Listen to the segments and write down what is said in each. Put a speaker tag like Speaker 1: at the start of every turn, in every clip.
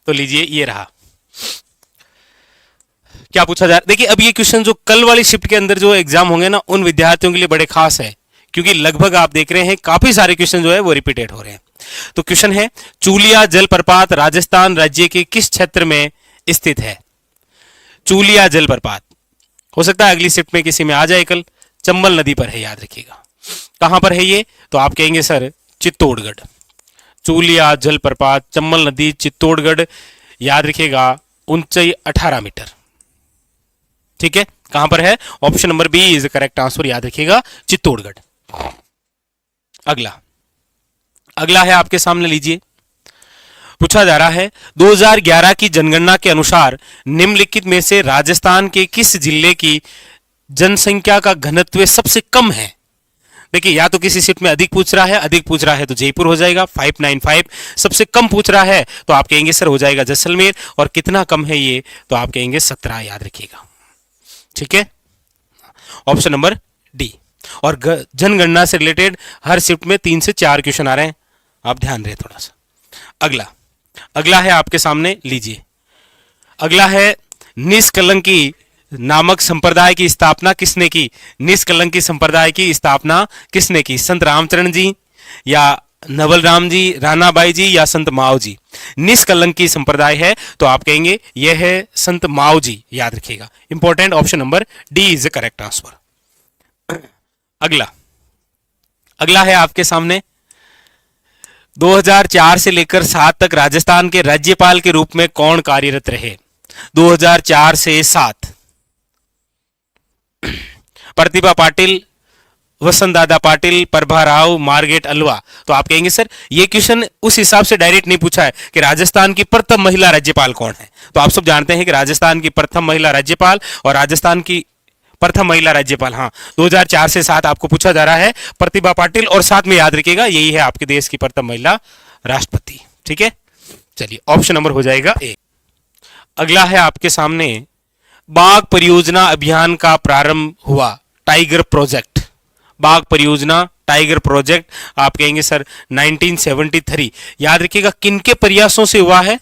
Speaker 1: तो लीजिए ये रहा, क्या पूछा जा रहा है। देखिए अब ये क्वेश्चन जो कल वाली शिफ्ट के अंदर जो एग्जाम होंगे ना, उन विद्यार्थियों के लिए बड़े खास है, क्योंकि लगभग आप देख रहे हैं काफी सारे क्वेश्चन जो है वो रिपीटेड हो रहे हैं। तो क्वेश्चन है, चूलिया जलप्रपात राजस्थान राज्य के किस क्षेत्र में स्थित है? चूलिया जलप्रपात, हो सकता है अगली शिफ्ट में किसी में आ जाए कल, चंबल नदी पर है, याद रखिएगा। कहां पर है ये? तो आप कहेंगे सर चित्तौड़गढ़। चूलिया जलप्रपात, चंबल नदी, चित्तौड़गढ़, याद रखिएगा, ऊंचाई 18 मीटर। ठीक है, कहां पर है? Option number B is correct answer, याद रखिएगा, चित्तौड़गढ़। अगला है आपके सामने, लीजिए, पूछा जा रहा है 2011 की जनगणना के अनुसार निम्नलिखित में से राजस्थान के किस जिले की जनसंख्या का घनत्व सबसे कम है? देखिए या तो किसी सीट में अधिक पूछ रहा है तो जयपुर हो जाएगा 595, सबसे कम पूछ रहा है तो आप कहेंगे सर हो जाएगा जैसलमेर, और कितना कम है ये तो आप कहेंगे 17, याद रखिएगा। ठीक है, ऑप्शन नंबर डी। और जनगणना से रिलेटेड हर शिफ्ट में 3 से 4 क्वेश्चन आ रहे हैं, आप ध्यान रहे थोड़ा सा। अगला है आपके सामने, लीजिए, अगला है निष्कलंकी नामक संप्रदाय की स्थापना किसने की? निष्कलंकी संप्रदाय की स्थापना किसने की? संत रामचरण जी या नवल राम जी, रानाबाई जी या संत माओ जी? निष्कलंकी संप्रदाय है तो आप कहेंगे यह है संत माओ जी, याद रखिएगा, important, option number D is the correct answer. अगला है आपके सामने, 2004 से लेकर 7 तक राजस्थान के राज्यपाल के रूप में कौन कार्यरत रहे? 2004 से 7, प्रतिभा पाटिल, वसंत दादा पाटिल, प्रभा राव, मार्गेट अल्वा। तो आप कहेंगे सर ये क्वेश्चन उस हिसाब से डायरेक्ट नहीं पूछा है कि राजस्थान की प्रथम महिला राज्यपाल कौन है। तो आप सब जानते हैं कि राजस्थान की प्रथम महिला राज्यपाल और राजस्थान की प्रथम महिला राज्यपाल, हाँ, 2004 से 7 आपको पूछा जा रहा है, प्रतिभा पाटिल, और साथ में याद रखिएगा यही है आपके देश की प्रथम महिला राष्ट्रपति। ठीक है, चलिए ऑप्शन नंबर हो जाएगा ए। अगला है आपके सामने, बाघ परियोजना अभियान का प्रारंभ हुआ, टाइगर प्रोजेक्ट, बाघ परियोजना, टाइगर प्रोजेक्ट, आप कहेंगे सर 1973, याद रखिएगा किनके प्रयासों से हुआ है?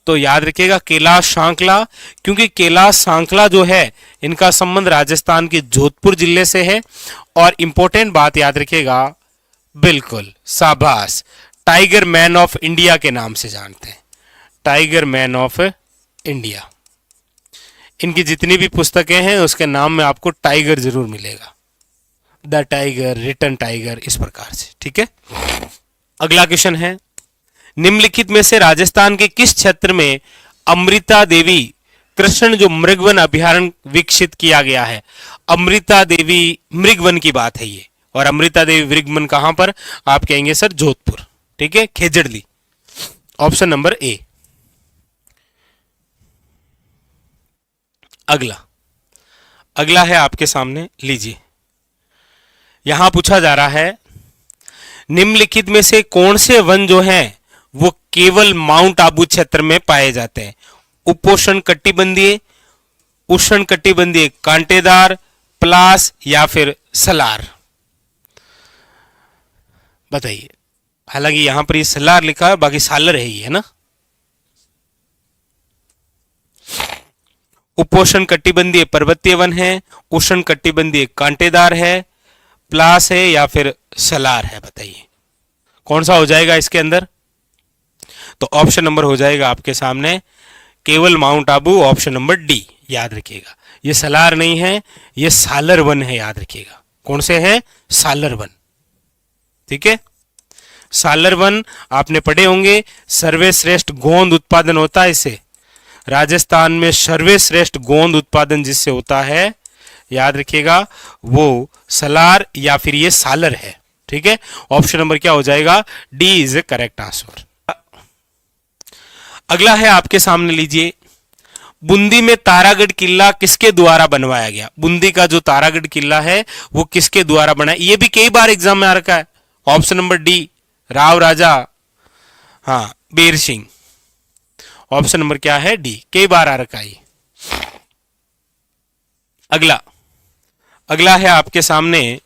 Speaker 1: तो याद रखिएगा कैलाश सांकला, क्योंकि कैलाश सांकला जो है इनका संबंध राजस्थान के जोधपुर जिले से है। और इंपॉर्टेंट बात याद रखिएगा, बिल्कुल शाबाश, टाइगर मैन ऑफ इंडिया के नाम से जानते हैं, टाइगर मैन ऑफ इंडिया। इनकी जितनी भी पुस्तकें हैं उसके नाम में आपको टाइगर जरूर मिलेगा, द टाइगर, रिटर्न टाइगर, इस प्रकार से। ठीक है, अगला क्वेश्चन है, निम्नलिखित में से राजस्थान के किस क्षेत्र में अमृता देवी कृष्ण जो मृगवन अभयारण्य विकसित किया गया है? अमृता देवी मृगवन की बात है ये, और अमृता देवी मृगवन कहां पर? आप कहेंगे सर जोधपुर। ठीक है, खेजड़ली, ऑप्शन नंबर ए। अगला है आपके सामने, लीजिए, यहां पूछा जा रहा है निम्नलिखित में से कौन से वन जो हैं वो केवल माउंट आबू क्षेत्र में पाए जाते हैं? उपोष्ण कटिबंधीय, उष्ण कटिबंधीय कांटेदार, प्लास या फिर सलार? बताइए, हालांकि यहां पर ये सलार लिखा है, बाकी सालर है, ये है ना। उपोष्ण कटिबंधीय पर्वतीय वन है, उष्ण कटिबंधीय कांटेदार है, प्लास है या फिर सलार है? बताइए कौन सा हो जाएगा इसके अंदर? तो ऑप्शन नंबर हो जाएगा आपके सामने केवल mount Abu, option number D, याद रखिएगा। ये सलार नहीं है, ये सालर वन है, याद रखिएगा। कौन से है? सालर वन। ठीक है, सालर वन आपने पढ़े होंगे, सर्वश्रेष्ठ गोंद उत्पादन होता है इससे, राजस्थान में सर्वश्रेष्ठ गोंद उत्पादन जिससे होता है, याद रखिएगा, वो सलार या फिर ये सालर है। ठीक है, ऑप्शन नंबर क्या हो जाएगा? D is A correct answer. अगला है आपके सामने, लीजिए, बूंदी में तारागढ़ किला किसके द्वारा बनवाया गया? बूंदी का जो तारागढ़ किला है वो किसके द्वारा बना? ये भी कई बार एग्जाम में आ रखा है, ऑप्शन नंबर डी, राव राजा, हाँ, बेर सिंह। ऑप्शन नंबर क्या है? डी, कई बार आ रखा है। अगला है आपके सामने,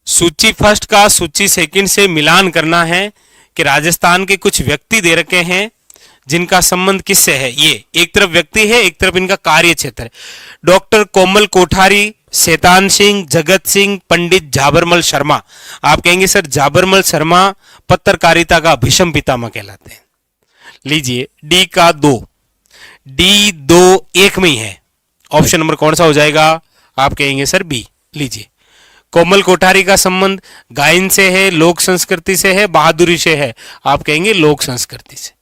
Speaker 1: सूची फर्स्ट का सूची सेकंड से मिलान करना है कि राजस्थान के कुछ व्यक्ति दे रखे हैं जिनका संबंध किससे है? ये एक तरफ व्यक्ति है, एक तरफ इनका कार्य क्षेत्र है। डॉक्टर कोमल कोठारी, शैतान सिंह, जगत सिंह, पंडित झाबरमल शर्मा। आप कहेंगे सर झाबरमल शर्मा पत्रकारिता का भीषम पितामह कहलाते हैं। लीजिए डी का 2, डी 2 1 में ही है। ऑप्शन नंबर कौन सा हो जाएगा? आप कहेंगे सर बी। लीजिए कोमल कोठारी का संबंध गायन से है, लोक संस्कृति से है, बहादुरी से है। आप कहेंगे लोक संस्कृति से।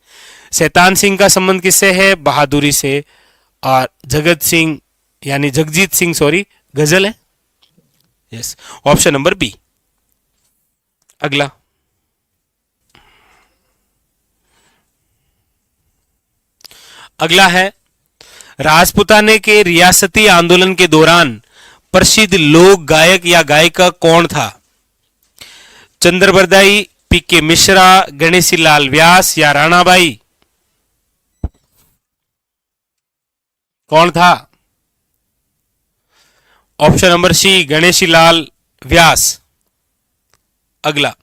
Speaker 1: शैतान सिंह का संबंध किससे है? बहादुरी से। और जगत सिंह यानी जगजीत सिंह सॉरी गजल है। Yes, option number B. अगला अगला है राजपुताने के रियासती आंदोलन के दौरान प्रसिद्ध लोक गायक या गायिका कौन था? चंद्रबरदाई, पीके मिश्रा, गणेशी लाल व्यास या राणाबाई? कौन था? ऑप्शन नंबर सी गणेशी लाल व्यास। अगला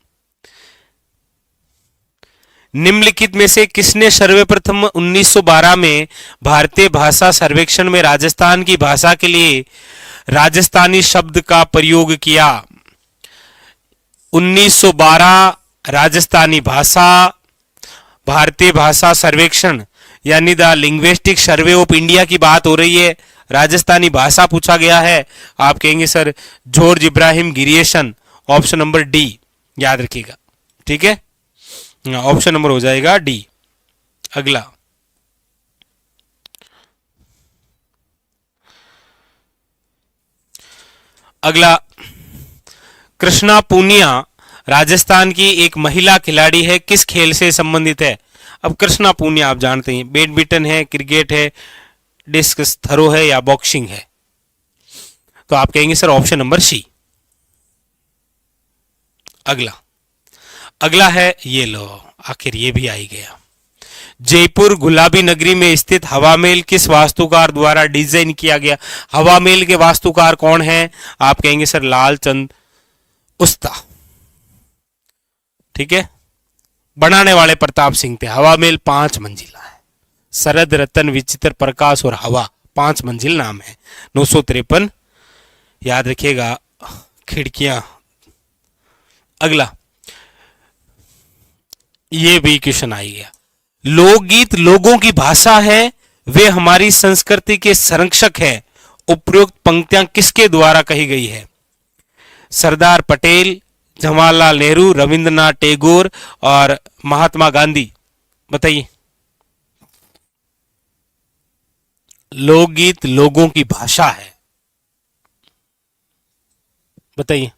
Speaker 1: निम्नलिखित में से किसने सर्वप्रथम 1912 में भारतीय भाषा सर्वेक्षण में राजस्थान की भाषा के लिए राजस्थानी शब्द का प्रयोग किया? 1912 राजस्थानी भाषा, भारतीय भाषा सर्वेक्षण यानी the linguistic survey of India की बात हो रही है। राजस्थानी भाषा पूछा गया है। आप कहेंगे sir George Ibrahim Grierson. Option number D याद रखिएगा, ठीक है। ऑप्शन नंबर हो जाएगा डी। अगला अगला कृष्णा पूनिया राजस्थान की एक महिला खिलाड़ी है, किस खेल से संबंधित है? अब कृष्णा पूनिया आप जानते हैं, बैडमिंटन है, क्रिकेट है, डिस्कस थ्रो है या बॉक्सिंग है? तो आप कहेंगे सर ऑप्शन नंबर सी। अगला है ये लो, आखिर ये भी आ ही गया। जयपुर गुलाबी नगरी में स्थित हवा महल किस वास्तुकार द्वारा डिजाइन किया गया? हवा महल के वास्तुकार कौन है? आप कहेंगे सर लालचंद उस्ता, ठीक है। बनाने वाले प्रताप सिंह थे। हवा महल 5 मंजिला है। शरद, रतन, विचित्र, प्रकाश और हवा 5 मंजिल नाम है। 953 याद रखिएगा खिड़कियां। अगला ये भी क्वेश्चन आ गया। लोकगीत लोगों की भाषा है, वे हमारी संस्कृति के संरक्षक है। उपरोक्त पंक्तियां किसके द्वारा कही गई है? सरदार पटेल, जवाहरलाल नेहरू, रविंद्रनाथ टैगोर और महात्मा गांधी? बताइए। लोकगीत लोगों की भाषा है, बताइए।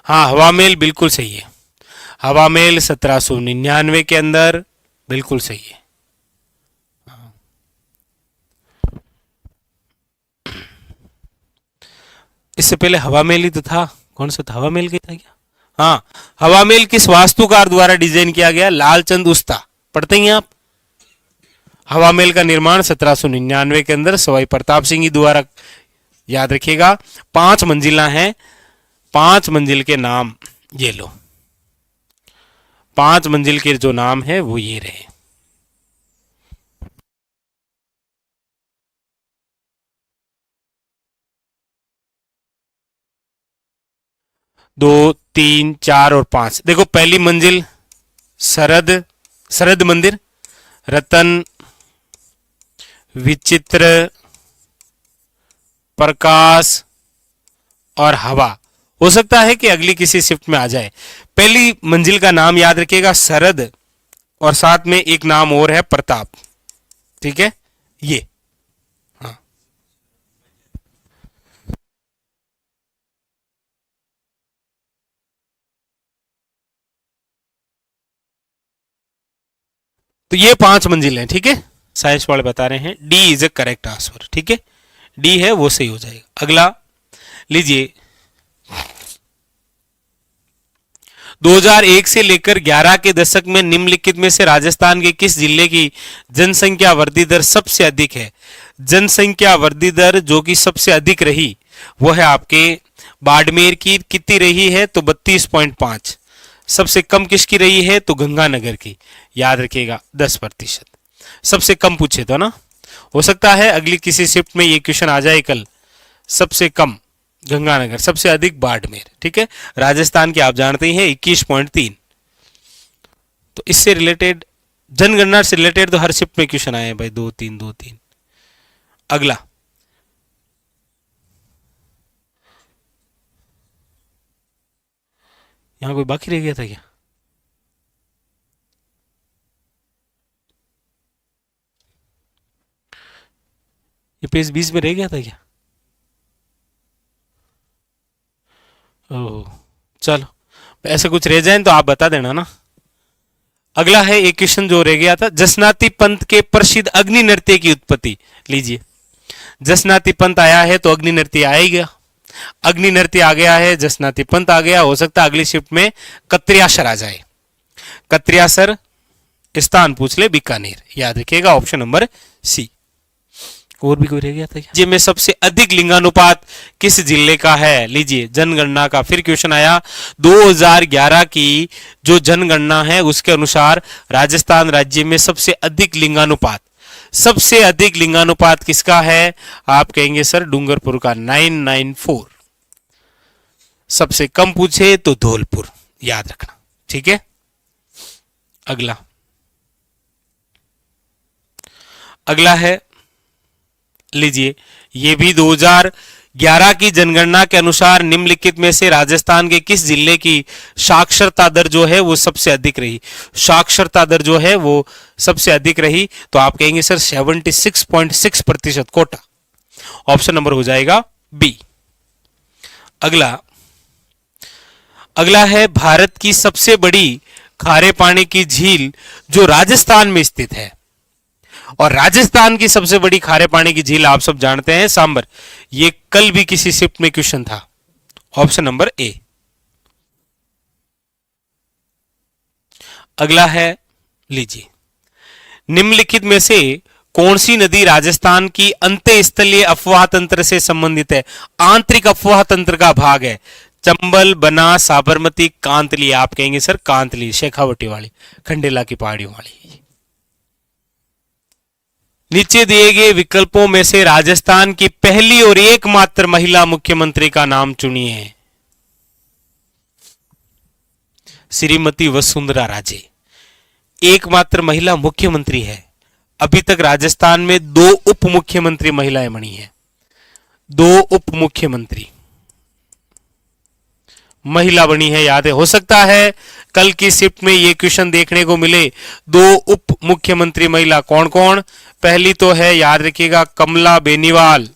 Speaker 1: हाँ, हवा महल बिल्कुल सही है। हवा महल 1799 के अंदर बिल्कुल सही है। इससे पहले हवा महल ही तो था। कौन सा था? हवा महल का था क्या? हाँ, हवा महल किस वास्तुकार द्वारा डिजाइन किया गया? लालचंद उस्ता। पढ़ते हैं आप। हवा महल का निर्माण 1799 के अंदर सवाई प्रताप सिंह द्वारा। याद रखिएगा 5 मंजिला हैं। 5 मंजिल के नाम ये लो। 5 मंजिल के जो नाम है वो ये रहे। दो, 3, 4 और 5। देखो पहली मंजिल शरद मंदिर, रतन, विचित्र, प्रकाश और हवा। हो सकता है कि अगली किसी शिफ्ट में आ जाए। पहली मंजिल का नाम याद रखिएगा शरद, और साथ में एक नाम और है प्रताप, ठीक है। ये हाँ, तो ये 5 मंजिल हैं, ठीक है। साइंस वाले बता रहे हैं D is A correct answer, ठीक है। डी है वो सही हो जाएगा। अगला लीजिए 2001 से लेकर 11 के दशक में निम्नलिखित में से राजस्थान के किस जिले की जनसंख्या वृद्धि दर सबसे अधिक है? जनसंख्या वृद्धि दर जो कि सबसे अधिक रही वो है आपके बाड़मेर की। कितनी रही है? तो 32.5। सबसे कम किसकी रही है? तो गंगानगर की। याद रखिएगा 10%। सबसे कम पूछे तो ना, हो सकता है अगली किसी शिफ्ट में ये क्वेश्चन आ जाए कल। सबसे कम गंगानगर, सबसे अधिक बाड़मेर। ठीक है, राजस्थान के आप जानते ही हैं 21.3। तो इससे रिलेटेड, जनगणना से रिलेटेड तो हर शिफ्ट में क्वेश्चन आए हैं भाई, 2-3 2-3। अगला, यहां कोई बाकी रह गया था क्या? ये पेज 20 में रह गया था क्या? ओह, चलो ऐसा कुछ रह जाए तो आप बता देना ना। अगला है एक क्वेश्चन जो रह गया था, जसनाती पंथ के प्रसिद्ध अग्नि नृत्य की उत्पत्ति। लीजिए, जसनाती पंथ आया है तो अग्नि नृत्य आएगा, अग्नि नृत्य आ गया है, जसनाती पंथ आ गया। हो सकता है अगली शिफ्ट में कत्रियासर आ जाए। कत्रियासर स्थान पूछ ले, बीकानेर। याद रखिएगा ऑप्शन नंबर सी। और भी कोई रह गया था क्या? राज्य में सबसे अधिक लिंगानुपात किस जिले का है? लीजिए, जनगणना का फिर क्वेश्चन आया। 2011 की जो जनगणना है उसके अनुसार राजस्थान राज्य में सबसे अधिक लिंगानुपात, सबसे अधिक लिंगानुपात किसका है? आप कहेंगे सर डूंगरपुर का 994। सबसे कम पूछे तो धौलपुर, याद रखना। ठीक है, अगला, अगला है, लीजिए, ये भी 2011 की जनगणना के अनुसार निम्नलिखित में से राजस्थान के किस जिले की साक्षरता दर जो है वो सबसे अधिक रही? साक्षरता दर जो है वो सबसे अधिक रही, तो आप कहेंगे सर 76.6% कोटा। ऑप्शन नंबर हो जाएगा बी। अगला, अगला है, भारत की सबसे बड़ी खारे पानी की झील जो राजस्थान में स्थित है, और राजस्थान की सबसे बड़ी खारे पानी की झील आप सब जानते हैं सांबर। ये कल भी किसी शिफ्ट में क्वेश्चन था। Option number A. अगला है, लीजिए, निम्नलिखित में से कौन सी नदी राजस्थान की अंतःस्थलीय अफवाह तंत्र से संबंधित है? आंतरिक अफवाह तंत्र का भाग है। चंबल, बनास, साबरमती, कांतली। आप कहेंगे सर कांतली, शेखावटी वाली, खंडेला की पहाड़ियों वाली। नीचे दिए गए विकल्पों में से राजस्थान की पहली और एकमात्र महिला मुख्यमंत्री का नाम चुनिए। श्रीमती वसुंधरा राजे एकमात्र महिला मुख्यमंत्री है। अभी तक राजस्थान में 2 उप मुख्यमंत्री महिलाएं बनी हैं, 2 उप मुख्यमंत्री महिला बनी है, याद है। हो सकता है कल की शिफ्ट में ये क्वेश्चन देखने को मिले। 2 उप मुख्यमंत्री महिला कौन कौन? पहली तो है, याद रखिएगा, कमला बेनीवाल,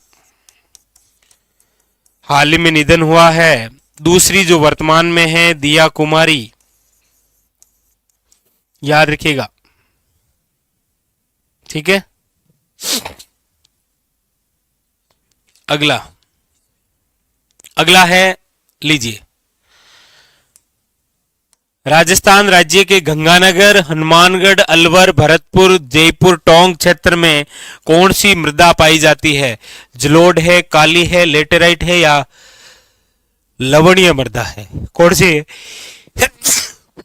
Speaker 1: हाल ही में निधन हुआ है। दूसरी जो वर्तमान में है, दिया कुमारी, याद रखिएगा। ठीक है, अगला, अगला है, लीजिए, राजस्थान राज्य के गंगानगर, हनुमानगढ़, अलवर, भरतपुर, जयपुर, टोंक क्षेत्र में कौन सी मृदा पाई जाती है? जलोढ़ है, काली है, लेटेराइट है, या लवणीय मृदा है? कौन सी है?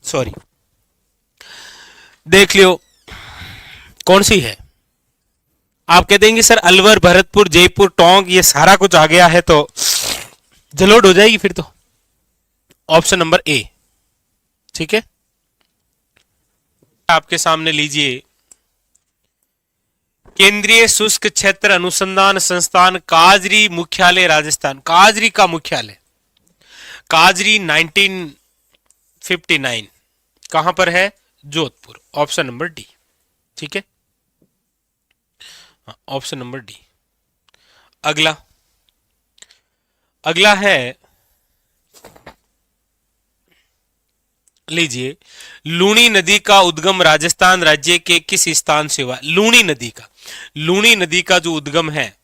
Speaker 1: सॉरी, देख लियो कौन सी है। आप कह देंगे सर अलवर, भरतपुर, जयपुर, टोंक ये सारा कुछ आ गया है तो जलोढ़ हो जाएगी फिर तो। Option number A. ठीक है, आपके सामने लीजिए, केंद्रीय शुष्क क्षेत्र अनुसंधान संस्थान काजरी मुख्यालय राजस्थान। काजरी का मुख्यालय, काजरी 1959 कहां पर है? जोधपुर। Option number D. ठीक है, ऑप्शन नंबर डी। अगला, अगला है, लीजिए, लूणी नदी का उद्गम राजस्थान राज्य के किस स्थान से हुआ? लूणी नदी का, लूणी नदी का जो उद्गम है,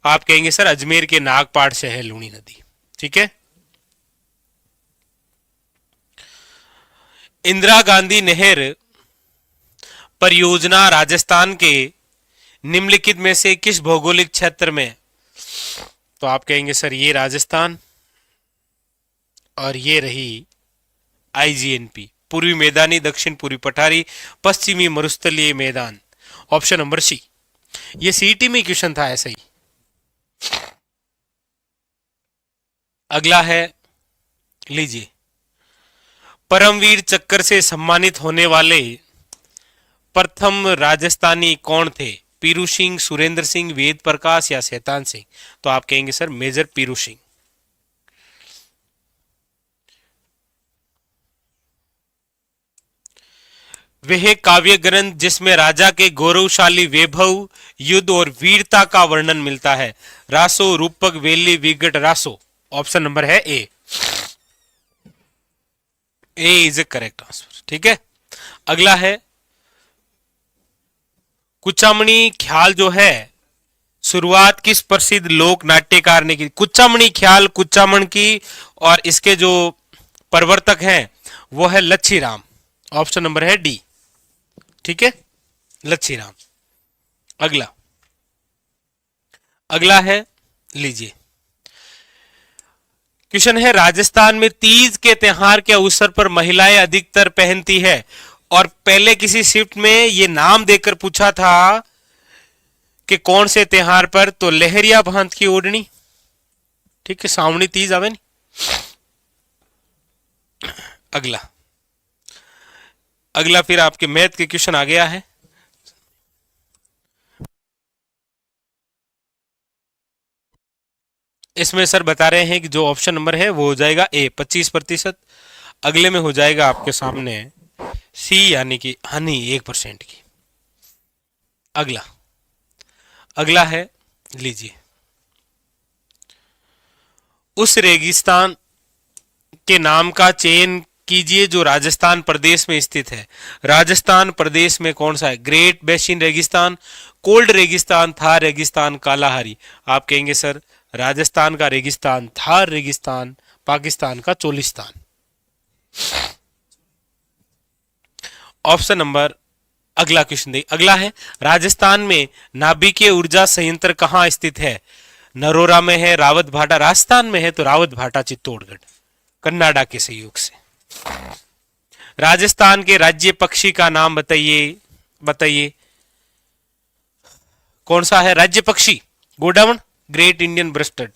Speaker 1: आप कहेंगे सर अजमेर के नागपाड़ से है लूणी नदी। ठीक है, इंदिरा गांधी नहर परियोजना राजस्थान के निम्नलिखित में से किस भौगोलिक क्षेत्र में? तो आप कहेंगे सर ये राजस्थान, और ये रही IGNP पूर्वी मैदानी, दक्षिण पूर्वी पठारी, पश्चिमी मरुस्थलीय मैदान। Option number C. ये सीईटी में क्वेश्चन था ऐसा ही। अगला है, लीजिए, परमवीर चक्र से सम्मानित होने वाले प्रथम राजस्थानी कौन थे? पीरू सिंह, सुरेंद्र सिंह, वेद प्रकाश या शैतान सिंह? तो आप कहेंगे सर मेजर पीरू सिंह। वह काव्य ग्रंथ जिसमें राजा के गौरवशाली वैभव, युद्ध और वीरता का वर्णन मिलता है। रासो, रूपक, वेली, विगट, रासो। ऑप्शन नंबर है ए। ए इज ए करेक्ट आंसर। ठीक है, अगला है, कुचामणी ख्याल जो है शुरुआत किस प्रसिद्ध लोक नाट्यकार ने की? कुचामणी ख्याल कुचामण की, और इसके जो प्रवर्तक हैं वो है लच्छीराम। ऑप्शन नंबर है डी। ठीक है, लच्छीराम। अगला, अगला है, लीजिए, क्वेश्चन है, राजस्थान में तीज के त्योहार के अवसर पर महिलाएं अधिकतर पहनती है, और पहले किसी शिफ्ट में ये नाम देकर पूछा था कि कौन से त्योहार पर, तो लहरिया भांत की ओढ़नी। ठीक है, सावणी तीज आवे नहीं। अगला, अगला फिर आपके मैथ के क्वेश्चन आ गया है। इसमें सर बता रहे हैं कि जो ऑप्शन नंबर है वो हो जाएगा ए 25%। अगले में हो जाएगा आपके सामने सी यानी कि हानि 1% की। अगला, अगला है, लीजिए, उस रेगिस्तान के नाम का चयन कीजिए जो राजस्थान प्रदेश में स्थित है। राजस्थान प्रदेश में कौन सा है? ग्रेट बेसिन रेगिस्तान, कोल्ड रेगिस्तान, थार रेगिस्तान, कालाहारी। आप कहेंगे सर राजस्थान का रेगिस्तान थार रेगिस्तान, पाकिस्तान का चोलिस्तान। ऑप्शन नंबर, अगला क्वेश्चन देखिए, अगला है, राजस्थान में नाभिकीय ऊर्जा संयंत्र कहां स्थित है? नरोरा में है, रावत भाटा, राजस्थान में है तो रावत भाटा चित्तौड़गढ़, कन्नाडा के सहयोग से। राजस्थान के राज्य पक्षी का नाम बताइए, बताइए कौन सा है राज्य पक्षी? गोडावण, ग्रेट इंडियन ब्रेस्टेड,